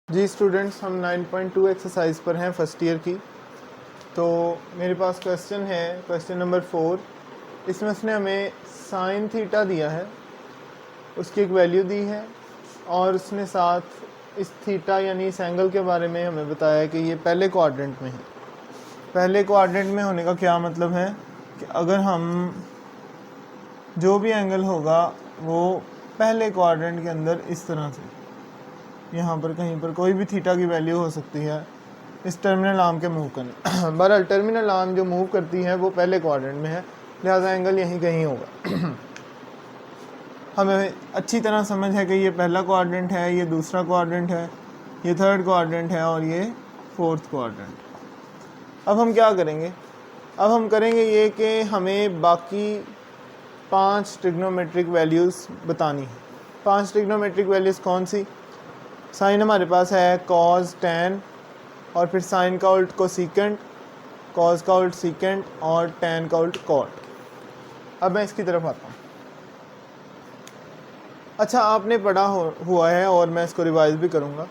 जी students, हम 9.2 exercise पर हैं फर्स्ट ईयर की। तो मेरे पास क्वेश्चन है, क्वेश्चन नंबर 4। इसमें उसने हमें साइन थीटा दिया है, उसकी एक वैल्यू दी है और उसने साथ इस थीटा यानी इस एंगल के बारे में हमें बताया कि ये पहले क्वाड्रेंट में है। पहले क्वाड्रेंट में होने का क्या मतलब है कि अगर हम जो भी एंगल होगा वो पहले क्वाड्रेंट के अंदर इस तरह से यहाँ पर कहीं पर कोई भी थीटा की वैल्यू हो सकती है इस टर्मिनल आर्म के मूव करने। बहरहाल टर्मिनल आर्म जो मूव करती है वो पहले क्वाड्रेंट में है, लिहाजा एंगल यहीं कहीं होगा। हमें अच्छी तरह समझ है कि ये पहला क्वाड्रेंट है, ये दूसरा क्वाड्रेंट है, ये थर्ड क्वाड्रेंट है और ये फोर्थ क्वाड्रेंट। अब हम क्या करेंगे? अब हम करेंगे ये कि हमें बाकी 5 ट्रिग्नोमेट्रिक वैल्यूज़ बतानी है। 5 ट्रिग्नोमेट्रिक वैल्यूज़ कौन सी? साइन हमारे पास है कॉस, टैन और फिर साइन का उल्ट कोसिकेंट, कॉस का उल्ट सीकेंट और टैन का उल्ट कॉट। अब मैं इसकी तरफ आता हूँ। अच्छा, आपने पढ़ा हुआ है और मैं इसको रिवाइज भी करूँगा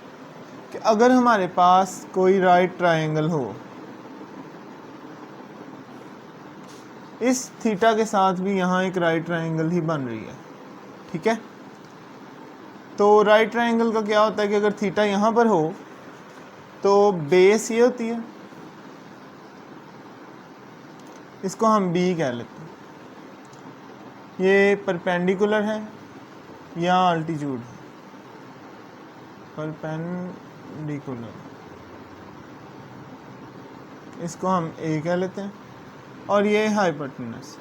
कि अगर हमारे पास कोई राइट ट्रायंगल हो, इस थीटा के साथ भी यहाँ एक राइट ट्रायंगल ही बन रही है, ठीक है। तो राइट ट्रायंगल का क्या होता है कि अगर थीटा यहाँ पर हो तो बेस ये होती है, इसको हम बी कह लेते हैं। ये परपेंडिकुलर है या अल्टीट्यूड है, परपेंडिकुलर, इसको हम ए कह लेते हैं। और ये हाइपोटेनस,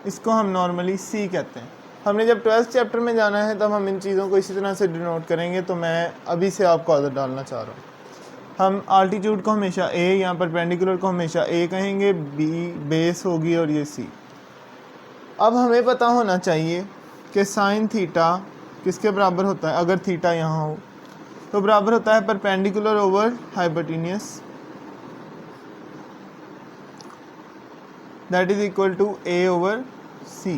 इसको हम नॉर्मली सी कहते हैं। हमने जब 12th चैप्टर में जाना है तब हम इन चीज़ों को इसी तरह से डिनोट करेंगे, तो मैं अभी से आपको आदत डालना चाह रहा हूँ। हम आल्टीट्यूड को हमेशा ए या परपेंडिकुलर को हमेशा ए कहेंगे, बी बेस होगी और ये सी। अब हमें पता होना चाहिए कि साइन थीटा किसके बराबर होता है। अगर थीटा यहाँ हो तो बराबर होता है perpendicular over hypotenuse, that is equal to A over C.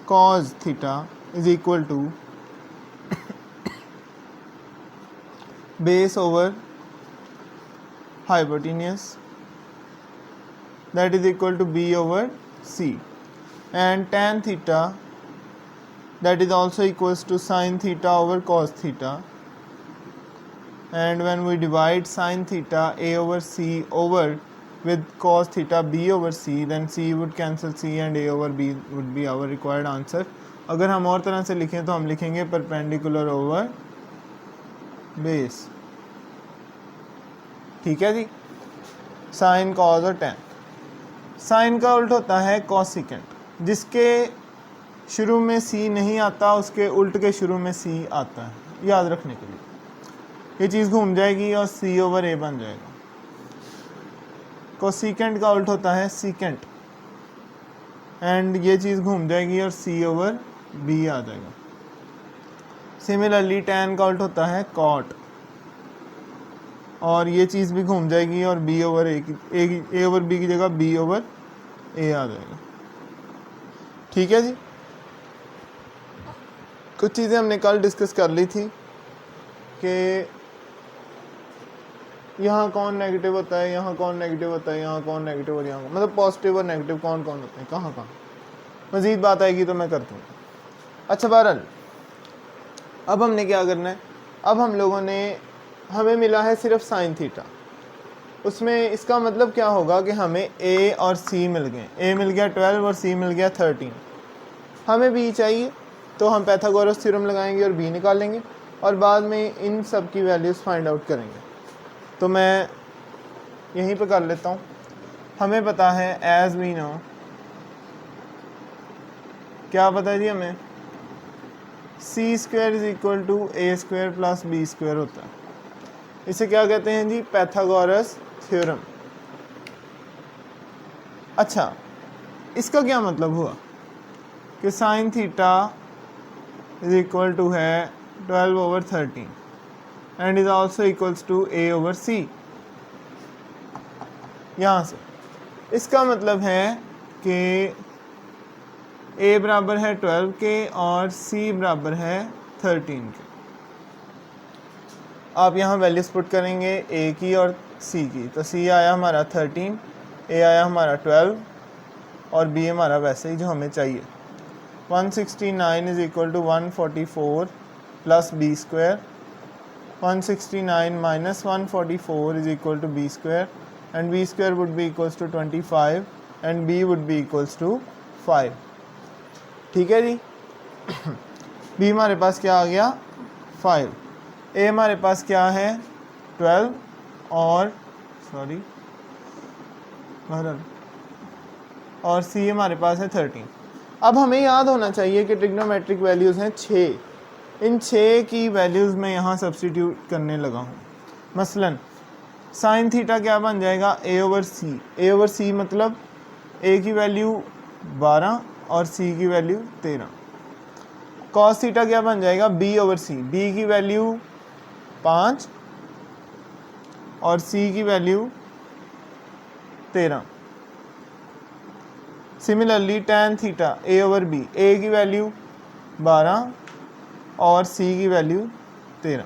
Cos theta is equal to base over hypotenuse, that is equal to b over c, and tan theta that is also equals to sin theta over cos theta, and when we divide sin theta a over c over with cos theta b over c, then c would cancel c and a over b would be our required answer. अगर हम और तरह से लिखें तो हम लिखेंगे perpendicular over base, ठीक है जी। साइन, कॉस और टैन। साइन का उल्ट होता है कॉसिकेंट, जिसके शुरू में सी नहीं आता उसके उल्ट के शुरू में सी आता है, याद रखने के लिए। ये चीज़ घूम जाएगी और सी ओवर ए बन जाएगा। कोसिकेंट का उल्ट होता है सीकेंट, एंड ये चीज़ घूम जाएगी और सी ओवर बी आ जाएगा। सिमिलरली टैन का उल्ट होता है कॉट, और ये चीज़ भी घूम जाएगी और B over A over B की जगह बी ओवर ए आ जाएगा, ठीक है जी। कुछ चीज़ें हमने कल डिस्कस कर ली थी कि यहाँ कौन नेगेटिव होता है, यहाँ कौन नेगेटिव होता है, यहाँ कौन नेगेटिव और यहाँ मतलब पॉजिटिव और नेगेटिव कौन कौन होते हैं, कहाँ कहाँ। मज़ीद बात आएगी तो मैं कर दूँगा। अच्छा, बहरहाल अब हमने क्या करना है? अब हम लोगों ने, हमें मिला है सिर्फ साइन थीटा, उसमें इसका मतलब क्या होगा कि हमें ए और सी मिल गए। ए मिल गया 12 और सी मिल गया 13। हमें बी चाहिए तो हम पाइथागोरस थ्योरम लगाएंगे और बी निकालेंगे और बाद में इन सब की वैल्यूज़ फाइंड आउट करेंगे। तो मैं यहीं पर कर लेता हूँ। हमें पता है, एज वी नो, क्या पता है जी हमें, C square is equal to A square plus B square होता है। इसे क्या कहते हैं जी? Pythagoras theorem. अच्छा, इसका क्या मतलब हुआ कि sine theta is equal to है 12 over 13 and is also equals to A over C. यहाँ से इसका मतलब है कि ए बराबर है 12 के और सी बराबर है 13 के। आप यहाँ वैल्यूज पुट करेंगे ए की और सी की, तो सी आया हमारा 13, ए आया हमारा 12 और बी हमारा वैसे ही जो हमें चाहिए। 169 is equal to 144 plus B square, 169 minus 144 is equal to B square and B square would be equals to 25 and B would be equals to 5। ठीक है जी। बी हमारे पास क्या आ गया 5, ए हमारे पास क्या है 12 और और सी हमारे पास है 13। अब हमें याद होना चाहिए कि ट्रिग्नोमेट्रिक वैल्यूज़ हैं 6। इन 6 की वैल्यूज़ मैं यहाँ सब्स्टिट्यूट करने लगा हूँ। मसलन साइन थीटा क्या बन जाएगा ए ओवर सी। ए ओवर सी मतलब ए की वैल्यू 12 और सी की वैल्यू 13। कॉस थीटा क्या बन जाएगा बी ओवर सी। बी की वैल्यू 5 और सी की वैल्यू 13। सिमिलरली टैन थीटा ए ओवर बी। ए की वैल्यू 12 और सी की वैल्यू 13।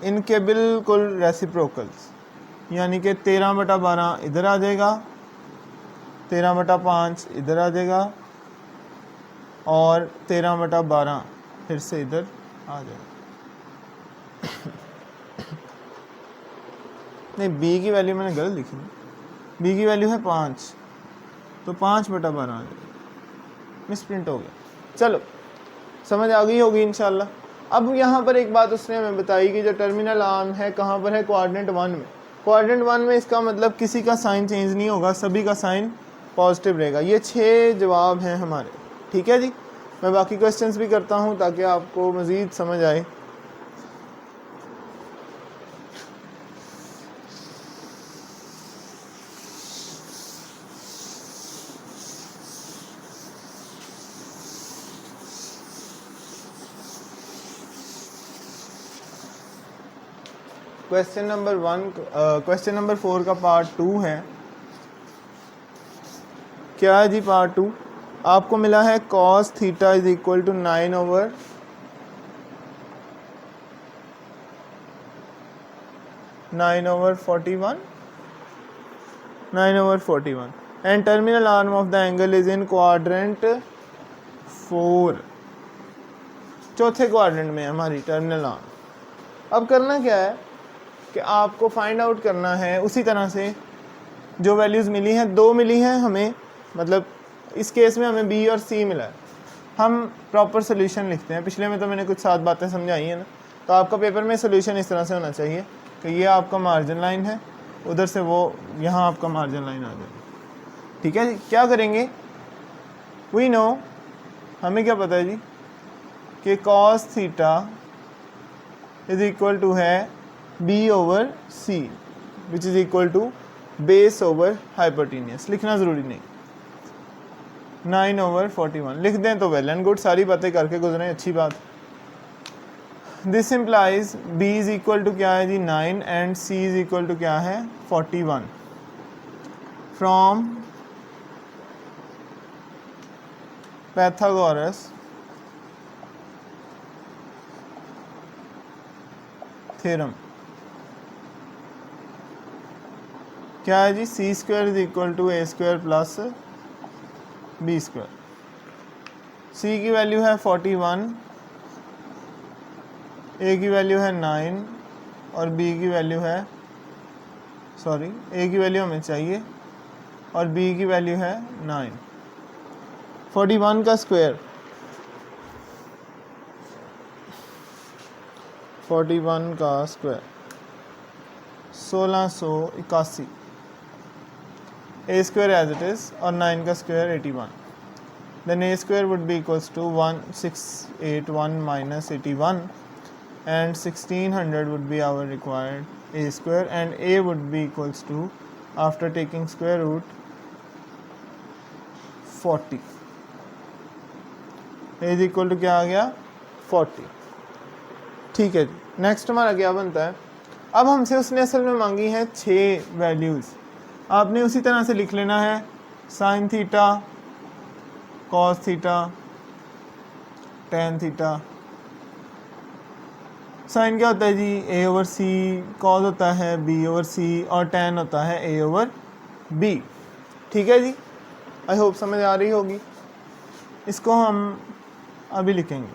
इनके बिल्कुल रेसिप्रोकल्स, यानी कि 13/12 इधर आ जाएगा, 13/5 इधर आ जाएगा और 13/12 फिर से इधर आ जाएगा। नहीं, बी की वैल्यू मैंने गलत लिखी है। बी की वैल्यू है 5, तो 5/12 आ जाएगा, मिसप्रिंट हो गया। चलो समझ आ गई होगी इंशाल्लाह। अब यहाँ पर एक बात उसने हमें बताई कि जो टर्मिनल आर्म है कहाँ पर है, क्वाड्रेंट 1 में। क्वाड्रेंट 1 में इसका मतलब किसी का साइन चेंज नहीं होगा, सभी का साइन पॉजिटिव रहेगा। ये 6 जवाब हैं हमारे। ठीक है जी। मैं बाकी क्वेश्चंस भी करता हूँ ताकि आपको मज़ीद समझ आए। क्वेश्चन नंबर 4 का पार्ट 2 है। क्या है जी पार्ट 2? आपको मिला है cos theta is equal to 9/41 and terminal arm of the angle is in quadrant 4। चौथे क्वाड्रेंट में हमारी टर्मिनल आर्म। अब करना क्या है कि आपको फाइंड आउट करना है उसी तरह से जो वैल्यूज़ मिली हैं। 2 मिली हैं हमें, मतलब इस केस में हमें बी और सी मिला है। हम प्रॉपर सोल्यूशन लिखते हैं। पिछले में तो मैंने कुछ 7 बातें समझाई हैं ना, तो आपका पेपर में सोल्यूशन इस तरह से होना चाहिए कि ये आपका मार्जिन लाइन है, उधर से वो यहाँ आपका मार्जिन लाइन आ जाएगी। ठीक है जी। क्या करेंगे, वी नो, हमें क्या पता है जी कि cos theta is equal to है B over C which is equal to base over hypotenuse. लिखना ज़रूरी नहीं, 9/41 लिख दें तो वेल एंड गुड। सारी बातें करके गुजरें, अच्छी बात। This implies b is equal to क्या है जी 9 and c is equal to क्या है 41 फ्रॉम पैथागोरस थ्योरम। क्या है जी C square is equal to A square plus B square. C की वैल्यू है 41, ए की वैल्यू है 9 और बी की वैल्यू है ए की वैल्यू हमें चाहिए और बी की वैल्यू है 9। 41 का square 1681, A square as it is और 9 का square 81। Then A square would be equals to 1681 minus 81 and 1600 would be our required a square and a would be equals to after taking square root 40 a is equal to क्या आ गया 40। ठीक है जी। Next हमारा क्या बनता है, अब हमसे उसने असल में मांगी है 6 वैल्यूज़। आपने उसी तरह से लिख लेना है sine theta cos theta, tan theta. Sine क्या होता है जी, ए ओवर सी, कॉस होता है बी ओवर सी और टेन होता है ए ओवर बी। ठीक है जी, आई होप समझ आ रही होगी। इसको हम अभी लिखेंगे।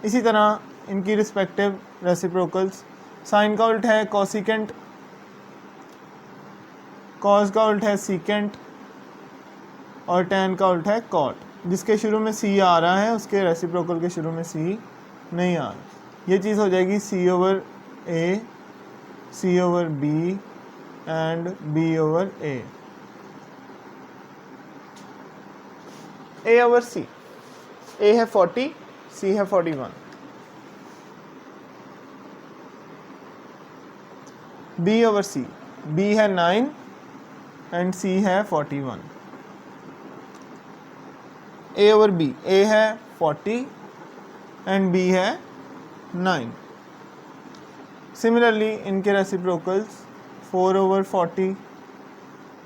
इसी तरह इनकी रिस्पेक्टिव रेसिप्रोकल्स, साइन का उल्ट है कोसिकेंट, कॉस का उल्ट है सीकेंट और टेन का उल्ट है कॉट। जिसके शुरू में सी आ रहा है उसके रेसिप्रोकल के शुरू में सी नहीं आ रहा। ये चीज़ हो जाएगी C over A, C over B and B over A over C. A है 40, सी है 41, बी ओवर सी, बी है 9 एंड सी है 41, ए ओवर बी, ए है 40 एंड बी है 9। सिमिलरली इनके reciprocals 4 over 40,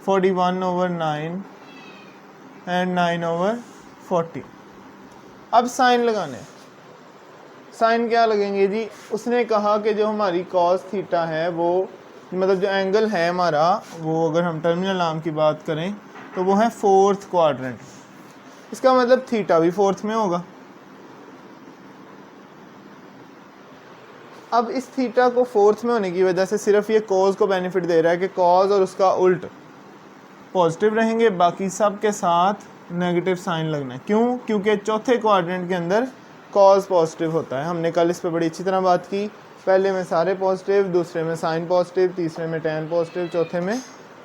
41 over 9 and 9 over 40। अब साइन लगाने, साइन क्या लगेंगे जी, उसने कहा कि जो हमारी कॉस थीटा है वो मतलब जो एंगल है हमारा वो अगर हम टर्मिनल आर्म की बात करें तो वो है फोर्थ क्वाड्रेंट। इसका मतलब थीटा भी फोर्थ में होगा। अब इस थीटा को फोर्थ में होने की वजह से सिर्फ ये कॉज को बेनिफिट दे रहा है कि कॉज और उसका उल्ट पॉजिटिव रहेंगे, बाकी सब के साथ नेगेटिव साइन लगना है। क्यों? क्योंकि चौथे क्वाड्रेंट के अंदर कॉज पॉजिटिव होता है। हमने कल इस पर बड़ी अच्छी तरह बात की। पहले में सारे पॉजिटिव, दूसरे में साइन पॉजिटिव, तीसरे में टेन पॉजिटिव, चौथे में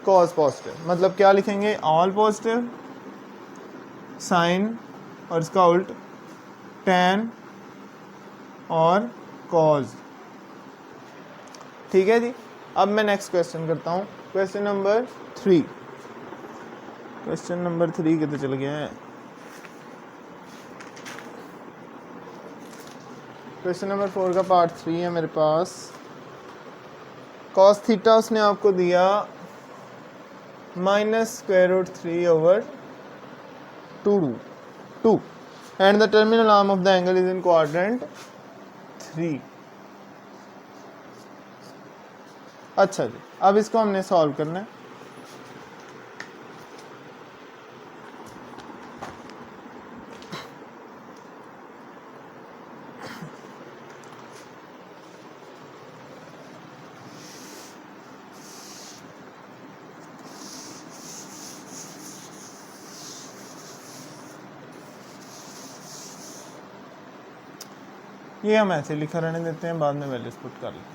कॉज पॉजिटिव। मतलब क्या लिखेंगे, ऑल पॉजिटिव, साइन और इसका उल्ट, टेन और कॉज। ठीक है जी। अब मैं नेक्स्ट क्वेश्चन करता हूँ, क्वेश्चन नंबर 3। क्वेश्चन नंबर 3 कितने चल गया है? क्वेश्चन नंबर 4 का पार्ट 3 है मेरे पास। कॉस थीटा उसने आपको दिया -√3 over 2 and the terminal arm of the angle is in quadrant 3। अच्छा जी, अब इसको हमने सॉल्व करना है। ये हम ऐसे लिखा रहने देते हैं, बाद में वैल्यूज पुट कर लेते हैं।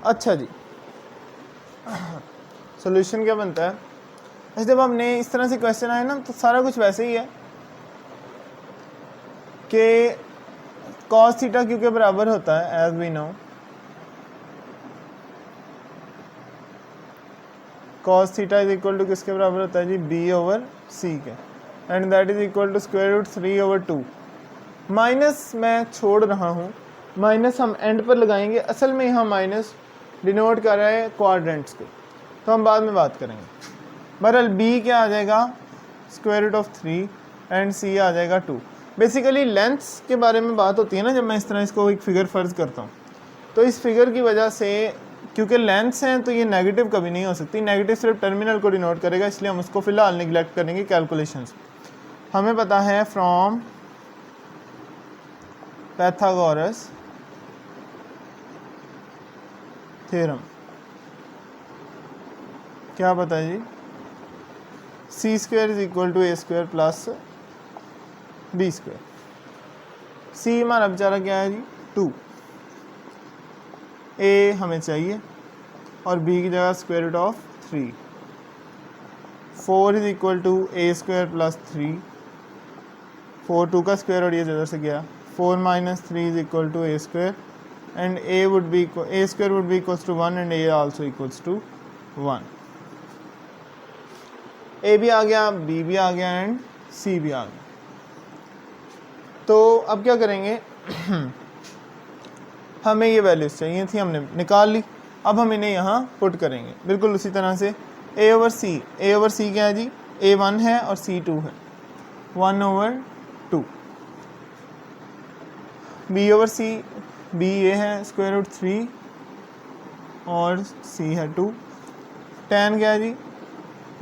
अच्छा जी, सॉल्यूशन क्या बनता है? ऐसे जब हमने इस तरह से क्वेश्चन आए ना तो सारा कुछ वैसे ही है कि cos थीटा क्यू के बराबर होता है, as we know cos theta is equal to किसके बराबर होता है जी, b ओवर c के, and that is equal to √3 over 2। Minus मैं छोड़ रहा हूँ, माइनस हम एंड पर लगाएंगे। असल में यहाँ माइनस डिनोट कर रहा है क्वाड्रेंट्स को, तो हम बाद में बात करेंगे। बहरहाल b क्या आ जाएगा, √3 एंड c आ जाएगा 2। बेसिकली लेंथ्स के बारे में बात होती है ना, जब मैं इस तरह इसको एक फिगर फ़र्ज करता हूँ, तो इस फिगर की वजह से क्योंकि लेंथ्स हैं तो ये नेगेटिव कभी नहीं हो सकती। नेगेटिव सिर्फ टर्मिनल को डिनोट करेगा, इसलिए हम उसको फिलहाल निगलेक्ट करेंगे कैलकुलेशंस। हमें पता है फ्रॉम पैथागोरस थ्योरम, क्या पता है जी, c² is equal to a² plus b²। c हमारा बेचारा क्या है जी, 2। a हमें चाहिए और b की जगह √3। 4 is equal to a² plus 3। 4 2 का स्क्वायर और ये इधर से गया। 4 - 3 is equal to a² and a would be a² would be equals to 1 and a also equals to 1। a भी आ गया, b भी आ गया एंड c भी आ गया। तो अब क्या करेंगे हमें ये वैल्यूज चाहिए थी, हमने निकाल ली। अब हम इन्हें यहाँ पुट करेंगे बिल्कुल उसी तरह से ए ओवर सी क्या है जी, ए 1 है और सी 2 है, 1/2। बी ओवर सी, बी ए है स्क्वायर रूट 3 और सी है 2। tan क्या है जी,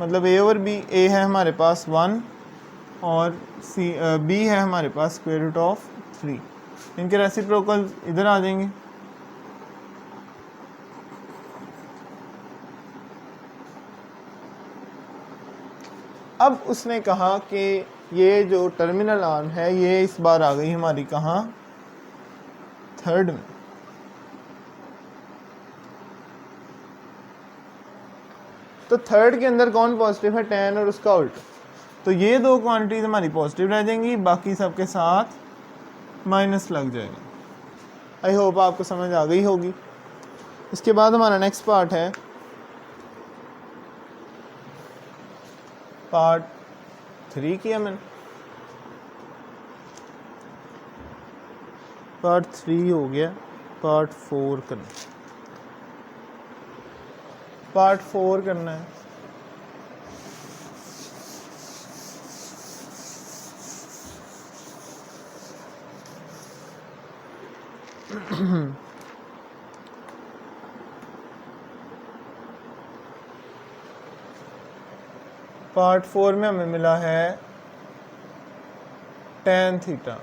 मतलब ए ओवर बी, ए है हमारे पास 1 और सी बी है हमारे पास स्क्वायर रूट ऑफ 3। इनके रेसिप्रोकल इधर आ जाएंगे। अब उसने कहा कि ये जो टर्मिनल आर्म है ये इस बार आ गई हमारी कहाँ, थर्ड में। तो थर्ड के अंदर कौन पॉजिटिव है, tan और उसका उल्ट। तो ये दो क्वांटिटीज हमारी पॉजिटिव रह जाएंगी, बाकी सब के साथ माइनस लग जाएगा। आई होप आपको समझ आ गई होगी। इसके बाद हमारा नेक्स्ट पार्ट है पार्ट 3 किया मैंने, पार्ट 3 हो गया, पार्ट 4 करना, पार्ट 4 करना है। पार्ट 4 में हमें मिला है tan थीटा,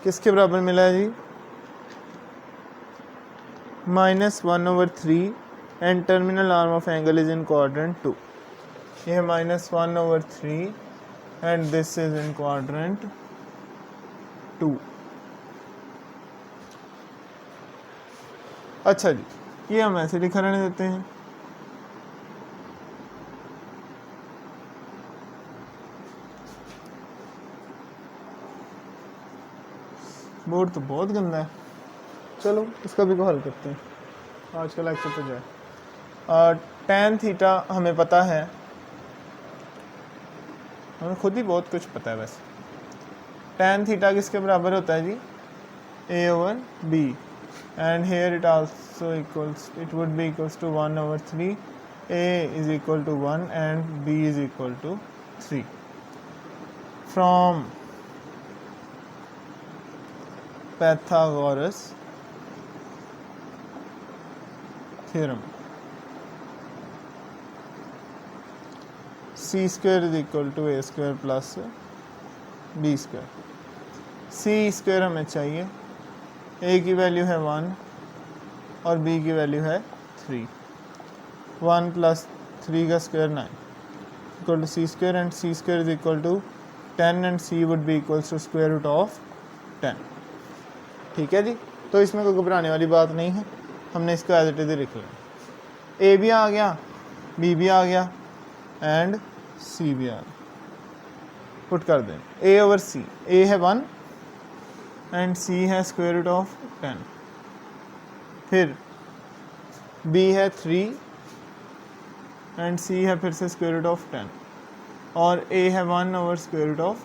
किसके बराबर मिला है जी, -1/3 and terminal arm of angle is in quadrant 2। ये है -1/3 and this is in quadrant 2। अच्छा जी, ये हम ऐसे लिखा रहने देते हैं। बोर्ड तो बहुत गंदा है, चलो इसका भी को हल करते हैं। आज का लेक्चर तो जाए। tan थीटा हमें पता है, हमें खुद ही बहुत कुछ पता है वैसे। tan थीटा किसके बराबर होता है जी, a over b and here it also equals, it would be equals to 1/3, a is equal to 1 and b is equal to 3 from Pythagoras theorem। c square is equal to a square plus b square। c square हमें चाहिए, a की value है 1 और b की value है 3। 1 + 3 का square 9 equal to c square and c square is equal to 10 and c would be equals to square root of 10। ठीक है जी, तो इसमें कोई घबराने वाली बात नहीं है, हमने इसको एज इट इज लिख लिया। ए भी आ गया, बी भी आ गया एंड सी भी आ गया। पुट कर दें, ए ओवर सी, ए है 1 एंड सी है स्क्वायर रूट ऑफ 10, फिर बी है 3 एंड सी है फिर से स्क्वायर रूट ऑफ 10 और ए है 1 ओवर स्क्वायर रूट ऑफ,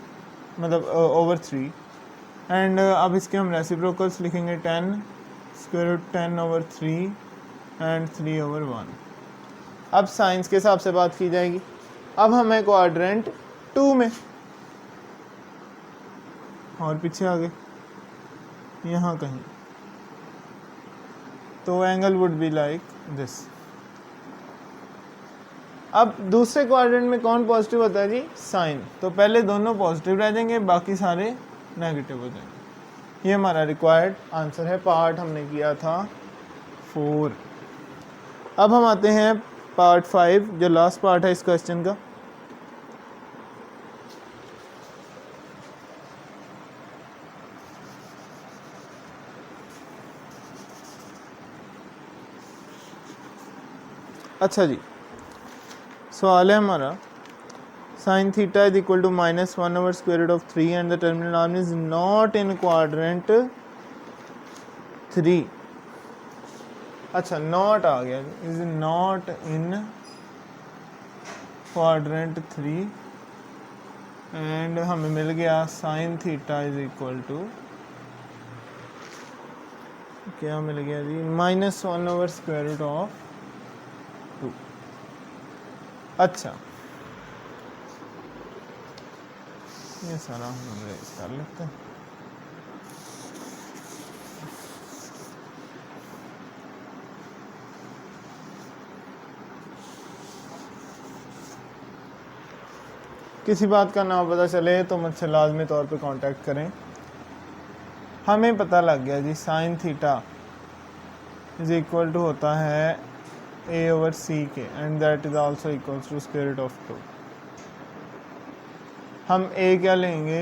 मतलब ओवर 3 एंड अब इसके हम रेसिप्रोकल्स लिखेंगे 10 square root 10 over 3 and 3 over 1। अब साइंस के हिसाब से बात की जाएगी। अब हमें क्वाड्रेंट 2 में, और पीछे आ गए यहाँ कहीं, तो angle would be like this. अब दूसरे क्वाड्रेंट में कौन पॉजिटिव होता है जी, साइन। तो पहले दोनों पॉजिटिव रह जाएंगे, बाकी सारे नेगेटिव हो जाएंगे। ये हमारा रिक्वायर्ड आंसर है, पार्ट हमने किया था 4। अब हम आते हैं पार्ट 5, जो लास्ट पार्ट है इस क्वेश्चन का। अच्छा जी, सवाल है हमारा, sin theta is equal to -1 over square root of 3 and the terminal arm is not in quadrant 3। अच्छा, not आ गया, is not in quadrant 3 and हमें मिल गया sin theta is equal to, क्या मिल गया जी, -1 over square root of 2। अच्छा, ये सारा हम रेज कर लेते हैं। किसी बात का ना पता चले तो मुझसे लाजमी तौर पे कांटेक्ट करें। हमें पता लग गया जी sine theta is equal to होता है ए ओवर सी के, and that is also equal to square root of 2। हम ए क्या लेंगे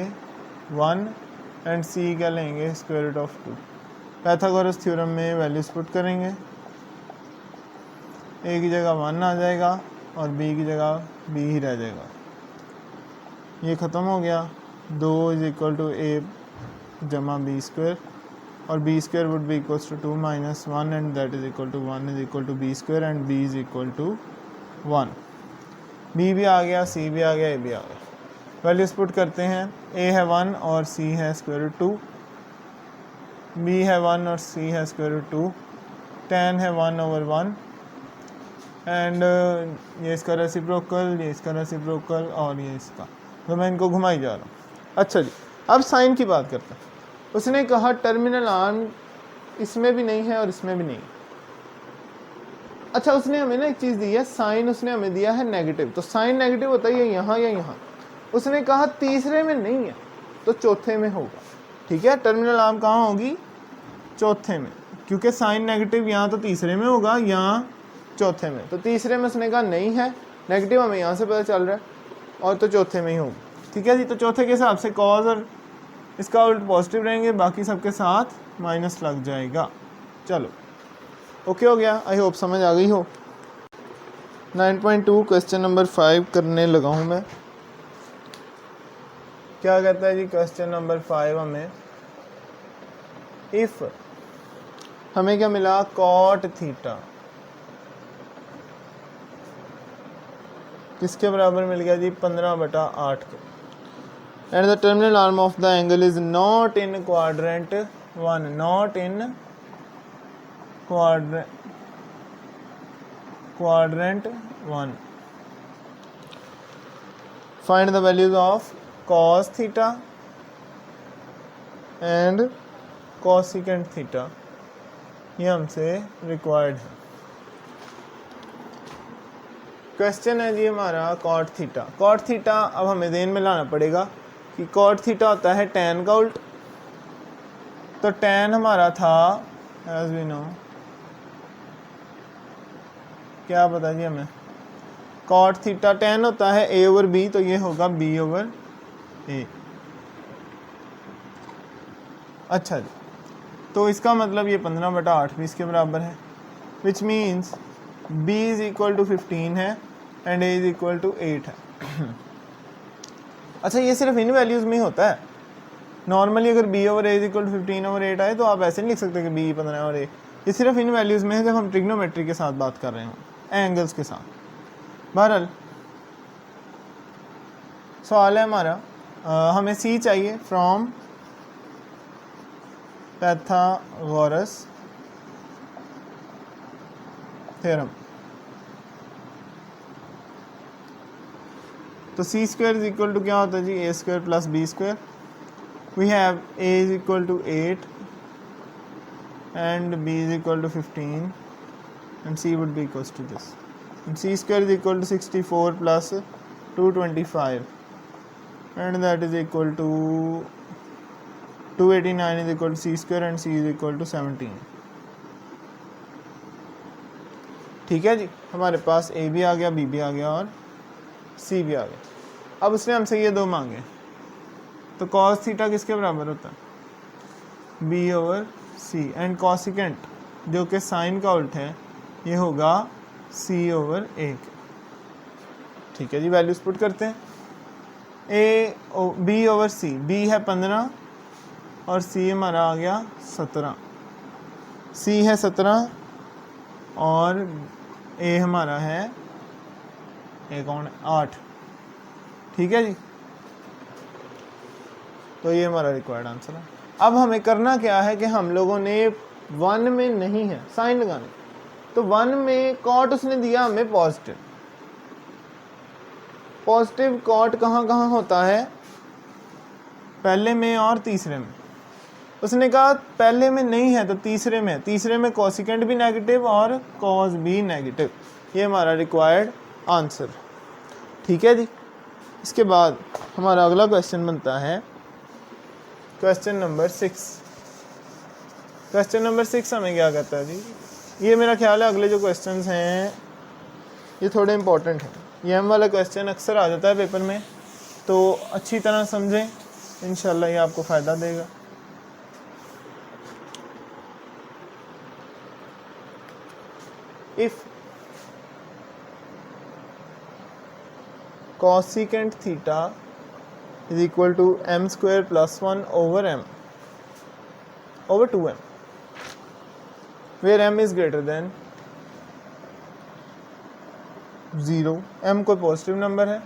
1 एंड सी क्या लेंगे square root of 2। Pythagoras theorem में वैल्यूज पुट करेंगे, ए की जगह 1 आ जाएगा और बी की जगह बी ही रह जाएगा। ये ख़त्म हो गया। 2 इज इक्वल टू ए जमा बी स्क्वायर, और B square would be equals to 2 minus 1 and that is equal to 1 is equal to B square and B is equal to 1। B भी आ गया, सी भी आ गया, ए भी आ गया। वैल्यूज पुट करते हैं। ए है 1 और सी है स्क्वायर रूट 2, बी है 1 और सी है स्क्वायर रूट 2, tan है 1 ओवर 1 एंड ये इसका रेसिप्रोकल, ये इसका रेसिप्रोकल और ये इसका, तो मैं इनको घुमाई जा रहा हूँ। अच्छा जी, अब साइन की बात करते हैं। उसने कहा टर्मिनल आर्म इसमें भी नहीं है और इसमें भी नहीं है। अच्छा, उसने हमें ना एक चीज़ दी है, साइन उसने हमें दिया है नेगेटिव, तो साइन नेगेटिव होता है यहाँ या यहाँ। उसने कहा तीसरे में नहीं है तो चौथे में होगा। ठीक है, टर्मिनल आर्म कहाँ होगी? चौथे में, क्योंकि साइन नेगेटिव यहाँ तो तीसरे में होगा, यहाँ चौथे में। तो तीसरे में उसने कहा नहीं है, नेगेटिव हमें यहाँ से पता चल रहा है, और तो चौथे में ही होगा। ठीक है जी, तो चौथे के हिसाब से कॉज और इसका उल्ट पॉजिटिव रहेंगे, बाकी सबके साथ माइनस लग जाएगा। चलो ओके हो गया, आई होप समझ आ गई हो। 9.2 क्वेश्चन नंबर 5 करने लगा हूँ मैं। क्या कहता है जी क्वेश्चन नंबर 5 हमें, इफ हमें क्या मिला, कॉट थीटा किसके बराबर मिल गया जी, 15/8 के, and the terminal arm of the angle is not in quadrant 1, not in quadrant 1. Find the values of cos theta and cosecant theta, ये हमसे रिक्वायर्ड है। क्वेश्चन है जी हमारा कॉट थीटा। कॉट थीटा अब हमें ध्यान में लाना पड़ेगा कि कॉट थीटा होता है tan का उल्ट। तो tan हमारा था एज वी नो, क्या पता जी हमें, कॉट थीटा tan होता है a ओवर b, तो ये होगा b ओवर a। अच्छा जी, तो इसका मतलब ये 15/8 भी इसके बराबर है, which means b is equal to 15 है and a is equal to 8 है। अच्छा, ये सिर्फ इन वैल्यूज़ में ही होता है। नॉर्मली अगर b over a is equal to 15 over 8 आए तो आप ऐसे नहीं लिख सकते कि b 15 और a। ये सिर्फ इन वैल्यूज़ में है जब हम ट्रिग्नोमेट्री के साथ बात कर रहे हों, एंगल्स के साथ। बहरहाल सवाल है हमारा, हमें c चाहिए फ्रॉम पाइथागोरस थ्योरम। तो C square is equal to क्या होता है जी, A square plus B square. We have A is equal to 8 and B is equal to 15 and c would be equals to this, and c square is equal to 64 plus 225 and that is equal to 289 is equal to c square and c is equal to 17। ठीक है जी, हमारे पास a भी आ गया, b भी आ गया और c भी आ गया। अब उसने हमसे ये दो मांगे, तो cos थीटा किसके बराबर होता है, b over c, and cosecant जो कि साइन का उल्ट है ये होगा c ओवर a। ठीक है जी, वैल्यूज पुट करते हैं। b ओवर c, b है 15 और c हमारा आ गया 17, c है 17 और a हमारा है, a कौन है, 8। ठीक है जी, तो ये हमारा रिक्वायर्ड आंसर है। अब हमें करना क्या है कि हम लोगों ने 1 में नहीं है साइन लगाने, तो 1 में कॉट उसने दिया हमें पॉजिटिव, पॉजिटिव कॉट कहाँ कहाँ होता है? पहले में और तीसरे में। उसने कहा पहले में नहीं है तो तीसरे में। तीसरे में कोसिकेंट भी नेगेटिव और कॉज भी नेगेटिव। ये हमारा रिक्वायर्ड आंसर। ठीक है जी। इसके बाद हमारा अगला क्वेश्चन बनता है क्वेश्चन नंबर 6। क्वेश्चन नंबर 6 हमें क्या कहता है जी? ये मेरा ख्याल है अगले जो क्वेश्चंस हैं ये थोड़े इंपॉर्टेंट हैं। ये एम वाला क्वेश्चन अक्सर आ जाता है पेपर में, तो अच्छी तरह समझें, इंशाल्लाह ये आपको फ़ायदा देगा। If cosecant theta is equal to m square plus 1 over m over 2m, where m is greater than 0, m कोई पॉजिटिव नंबर है,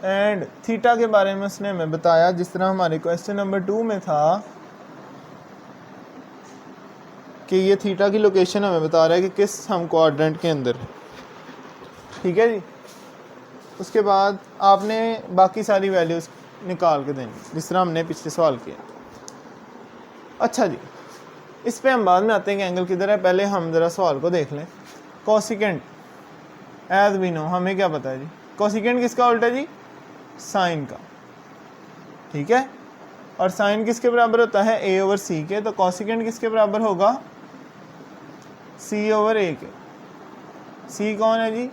एंड थीटा के बारे में उसने हमें बताया जिस तरह हमारे क्वेश्चन नंबर 2 में था कि ये थीटा की लोकेशन हमें बता रहा है कि किस हम क्वाड्रेंट के अंदर। ठीक है जी। उसके बाद आपने बाकी सारी वैल्यूज़ निकाल के देनी जिस तरह हमने पिछले सवाल किया। अच्छा जी, इस पे हम बाद में आते हैं कि एंगल किधर है। पहले हम ज़रा सवाल को देख लें। कोसिकेंट एज वी नो, हमें क्या पता है जी? कोसिकेंट किसका उल्टा जी? साइन का। ठीक है। और साइन किसके बराबर होता है? a ओवर c के। तो कोसिकेंट किसके बराबर होगा? c ओवर a के। c कौन है जी?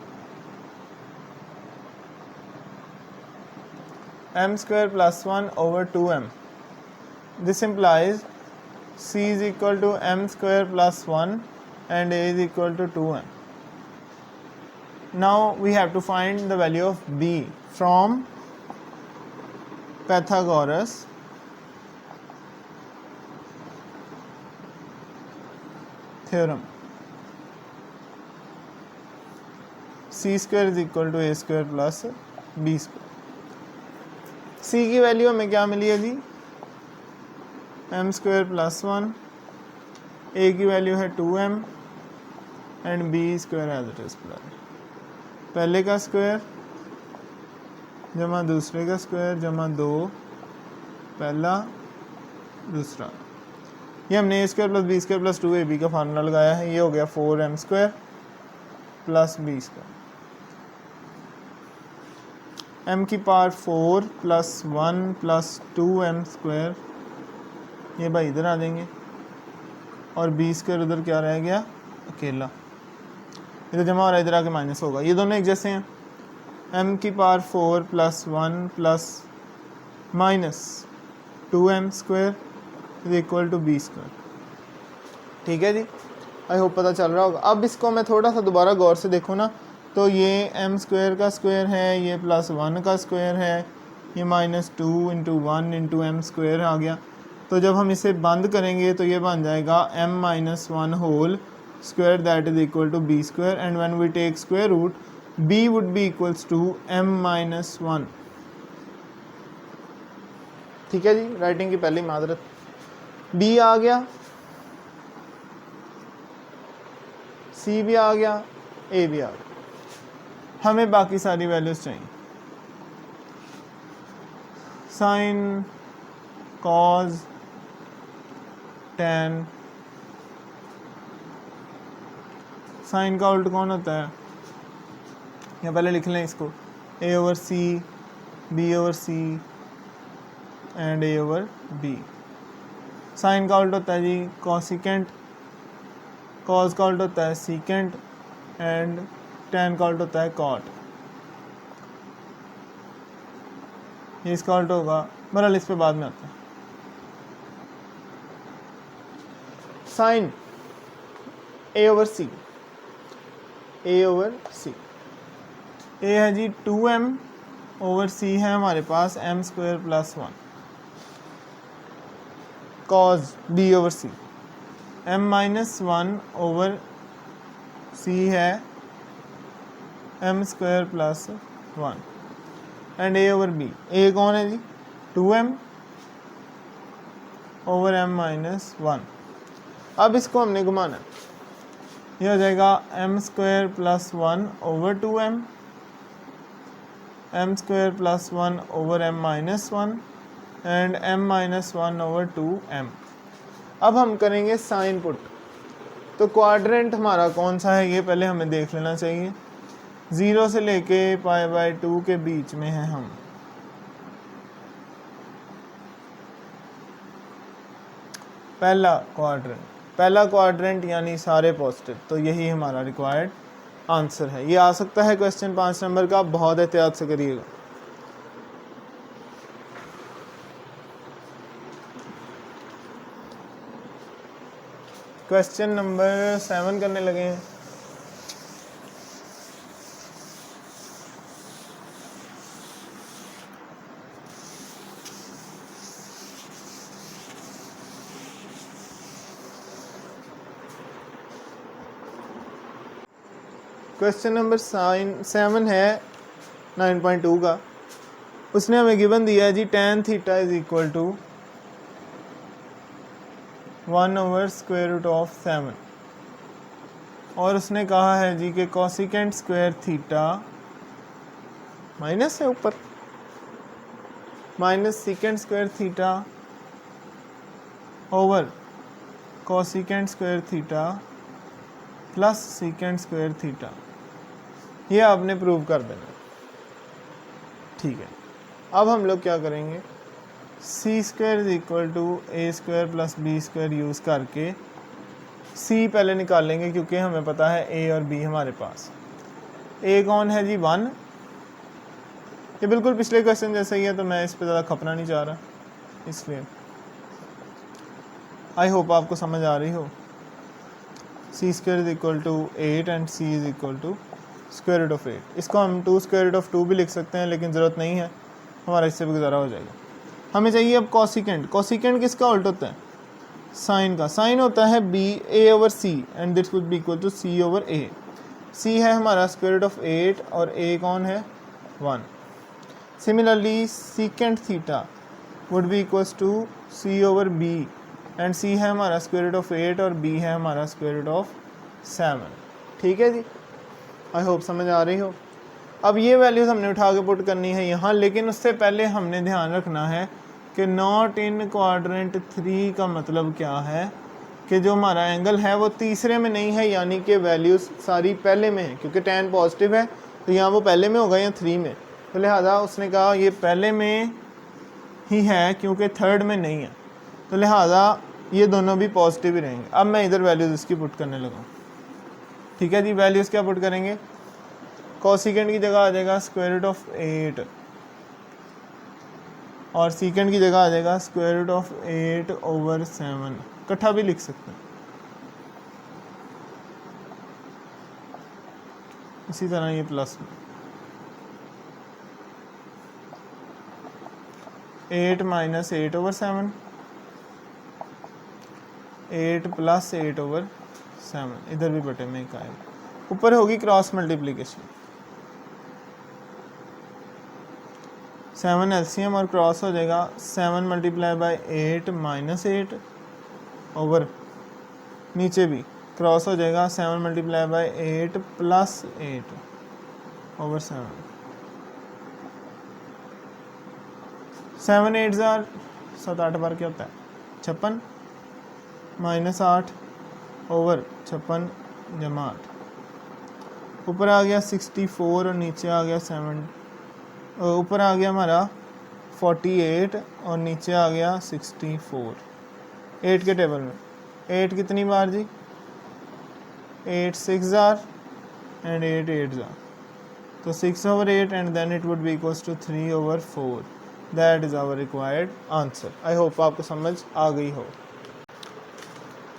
m square plus 1 over 2m. This implies c is equal to m square plus 1 and a is equal to 2m. Now we have to find the value of b from Pythagoras theorem. c square is equal to a square plus b square. c की value हमें क्या मिली है जी? m square plus 1, a की value है 2m and b square as it is plus पहले का स्क्वायर जमा दूसरे का स्क्वायर जमा 2 पहला दूसरा। ये हमने a square plus b square plus 2ab का फार्मूला लगाया है। ये हो गया 4m square plus b square. m की power 4 plus 1 plus 2m square, ये भाई इधर आ जाएंगे, और b स्क्वायर उधर क्या रह गया? अकेला। इधर जमा हो रहा है, इधर आके माइनस होगा। ये दोनों एक जैसे हैं। m की power 4 plus 1 plus minus 2m square is equal to b square. ठीक है जी। आई होप पता चल रहा होगा। अब इसको मैं थोड़ा सा दोबारा गौर से देखूँ ना, तो ये m स्क्वायर का स्क्वायर है, ये प्लस 1 का स्क्वायर है, ये minus 2 into 1 into M square आ गया। तो जब हम इसे बंद करेंगे तो ये बन जाएगा m minus 1 whole square that is equal to b square, and when we take square root b would be equals to m minus 1। ठीक है जी। राइटिंग की पहली मादरत। b आ गया, c भी आ गया, a भी आ गया। हमें बाकी सारी वैल्यूज चाहिए। Sign, cause, tan. साइन का उल्ट कौन होता है? या पहले लिख लें इसको, a over c, b over c and a over b। Sine का उल्ट होता है जी कॉसिकेंट, कॉज का उल्ट होता है सीकेंट एंड टैन का उल्ट होता है कॉट। ये इसका उल्ट होगा, बहरहाल इस पे बाद में आता है। Sine a over c, a over c। a है जी 2m ओवर c है हमारे पास m square plus 1। Cos b over c, m minus 1 over c है m square plus 1 and a over b। a कौन है जी? 2m over m minus 1। अब इसको हमने घुमाना, यह हो जाएगा m square plus 1 over 2m M square plus 1 over M minus 1 and M minus 1 over 2m। अब हम करेंगे साइन पुट। तो क्वाड्रेंट हमारा कौन सा है ये पहले हमें देख लेना चाहिए। 0 से लेके π/2 के बीच में है हम। पहला क्वाड्रेंट यानी सारे पॉजिटिव, तो यही हमारा रिक्वायर्ड आंसर है। ये आ सकता है क्वेश्चन 5 नंबर का, बहुत एहतियात से करिएगा। क्वेश्चन नंबर 7 करने लगे हैं। क्वेश्चन नंबर 7 है 9.2 का। उसने हमें गिवन दिया है जी tan theta is equal to 1 over square root of 7 और उसने कहा है जी कि कोसिकेंट स्क्वायर थीटा माइनस है ऊपर minus secant square theta over cosecant square theta plus secant square theta, ये आपने प्रूव कर देना। ठीक है, अब हम लोग क्या करेंगे, C square is equal to A square plus B square use करके सी पहले निकालेंगे क्योंकि हमें पता है ए और बी हमारे पास। ए कौन है जी 1। ये बिल्कुल पिछले क्वेश्चन जैसा ही है, तो मैं इस पर ज़्यादा खपना नहीं चाह रहा, इसलिए आई होप आपको समझ आ रही हो। C square is equal to 8 and C is equal to square root of 8। इसको हम 2 स्क्वायर रूट ऑफ 2 भी लिख सकते हैं, लेकिन ज़रूरत नहीं है, हमारा इससे भी गुजारा हो जाएगा। हमें चाहिए अब कॉसिकेंट। कॉसिकेंट किसका उल्ट होता है, साइन का। साइन होता है B A over C and this would be equal to C over A. C है हमारा स्क्वायर रूट ऑफ 8 और ए कौन है 1। Similarly secant theta would be equals to C over B and C है हमारा स्क्वायर रूट ऑफ 8 और B है हमारा स्क्वायर रूट ऑफ 7। ठीक है जी, आई होप समझ आ रही हो। अब ये वैल्यूज़ हमने उठा के पुट करनी है यहाँ, लेकिन उससे पहले हमने ध्यान रखना है कि नॉट इन क्वाड्रेंट 3 का मतलब क्या है कि जो हमारा एंगल है वो तीसरे में नहीं है, यानी कि वैल्यूज़ सारी पहले में है, क्योंकि tan पॉजिटिव है तो यहाँ वो पहले में होगा या 3 में। तो लिहाजा उसने कहा ये पहले में ही है क्योंकि थर्ड में नहीं है, तो लिहाजा ये दोनों भी पॉजिटिव ही रहेंगे। अब मैं इधर वैल्यूज़ इसकी पुट करने लगा। ठीक है जी, वैल्यूज़ क्या पुट करेंगे, कोसिकेंट की जगह आ जाएगा स्क्वायर रूट ऑफ 8 और सीकेंट की जगह आ जाएगा स्क्वायर रूट ऑफ 8 ओवर 7। इकट्ठा भी लिख सकते हैं। इसी तरह ये प्लस में 8 माइनस 8 ओवर 7, 8 प्लस 8 ओवर 7, इधर भी बटे में एक आएगा। ऊपर होगी क्रॉस मल्टीप्लिकेशन, 7 एलसीएम और क्रॉस हो जाएगा 7 मल्टीप्लाई बाई 8 माइनस 8 ओवर, नीचे भी क्रॉस हो जाएगा 7 multiply by 8 plus 8 over 7। 7 8 jar 7 8 बार क्या होता है 56 माइनस 8 ओवर 56 जमा 8। ऊपर आ गया 64 और नीचे आ गया 7, ऊपर आ गया हमारा 48 और नीचे आ गया 64। 8 के टेबल में 8 कितनी बार जी, 8 6 जार एंड 8 8 जार, तो 6 over 8 and then it would be equals to 3 over 4। That is our required answer. I hope आपको समझ आ गई हो।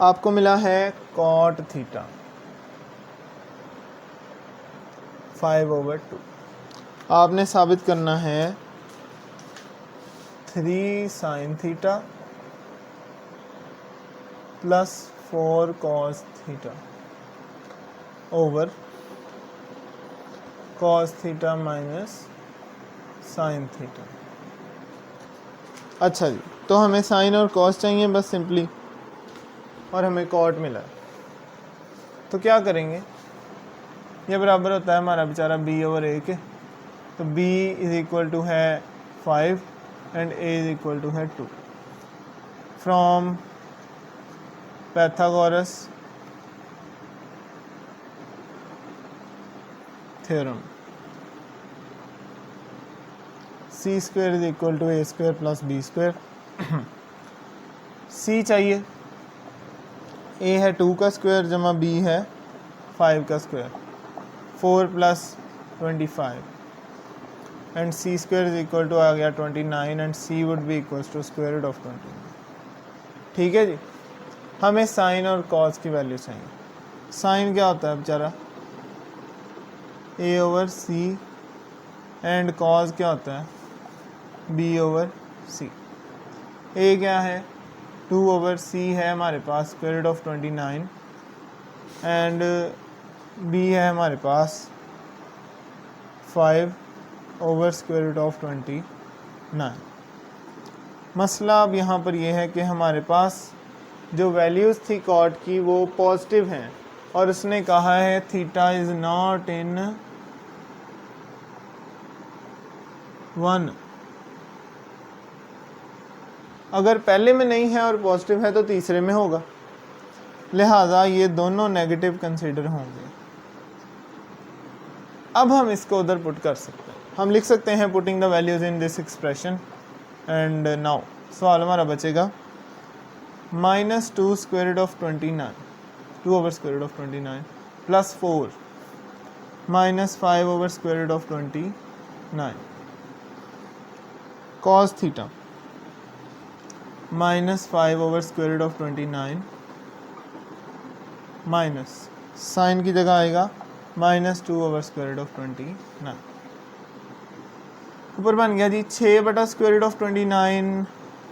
आपको मिला है कॉट थीटा 5 ओवर 2। आपने साबित करना है 3 sine theta plus 4 cos theta over cos theta minus sine theta. अच्छा जी, तो हमें साइन और कॉस चाहिए बस सिंपली, और हमें कॉट मिला है। तो क्या करेंगे, ये बराबर होता है हमारा बेचारा बी ओवर ए के। तो b इज इक्वल टू है 5 and a is equal to है 2 from Pythagoras theorem c square is equal to a square plus b square. c चाहिए, a है 2 का स्क्वायर जमा b है 5 का square, 4 plus 25 and c square is equal to आ गया 29 and c would be equal to square root of 29। ठीक है जी, हमें साइन और कॉस की वैल्यू चाहिए। साइन क्या होता है बेचारा a over c and cos क्या होता है b ओवर c। a क्या है 2 ओवर c है हमारे पास square root of 29 and b है हमारे पास 5 ओवर स्क्वायर रूट ऑफ 29। मसला अब यहाँ पर यह है कि हमारे पास जो वैल्यूज़ थी कॉट की वो पॉजिटिव हैं और उसने कहा है थीटा इज़ नॉट इन 1। अगर पहले में नहीं है और पॉजिटिव है तो तीसरे में होगा, लिहाजा ये दोनों नेगेटिव कंसीडर होंगे। अब हम इसको उधर पुट कर सकते हैं, हम लिख सकते हैं putting the values in this expression and now सवाल हमारा बचेगा -2 square root of 29 2 over square root of 29 plus 4 -5 over square root of 29 cos theta -5 over square root of 29 minus sine की जगह आएगा -2 ओवर स्क्वायर रूट ऑफ 29। ऊपर बन गया जी 6 बटा square root of 29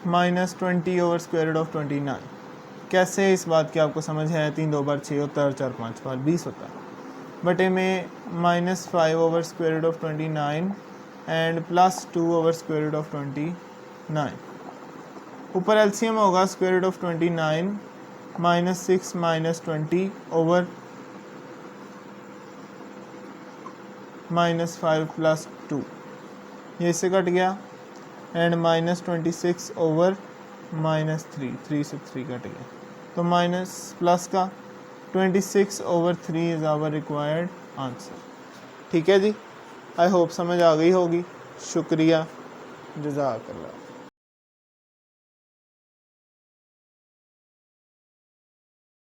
minus 20 over square root of 29। कैसे, इस बात की आपको समझ है, 3 2 बार 6 होता है और 4 5 बार 20 होता है। बटे में -5 over square root of 29 and plus 2 over square root of 29। ऊपर एलसीएम होगा square root of 29 -6 -20 over -5 plus 2, ये इससे कट गया एंड -26 ओवर -3 से 3 कट गया तो माइनस प्लस का 26 over 3 is our required answer. ठीक है जी, आई होप समझ आ गई होगी। शुक्रिया, जज़ाकल्लाह।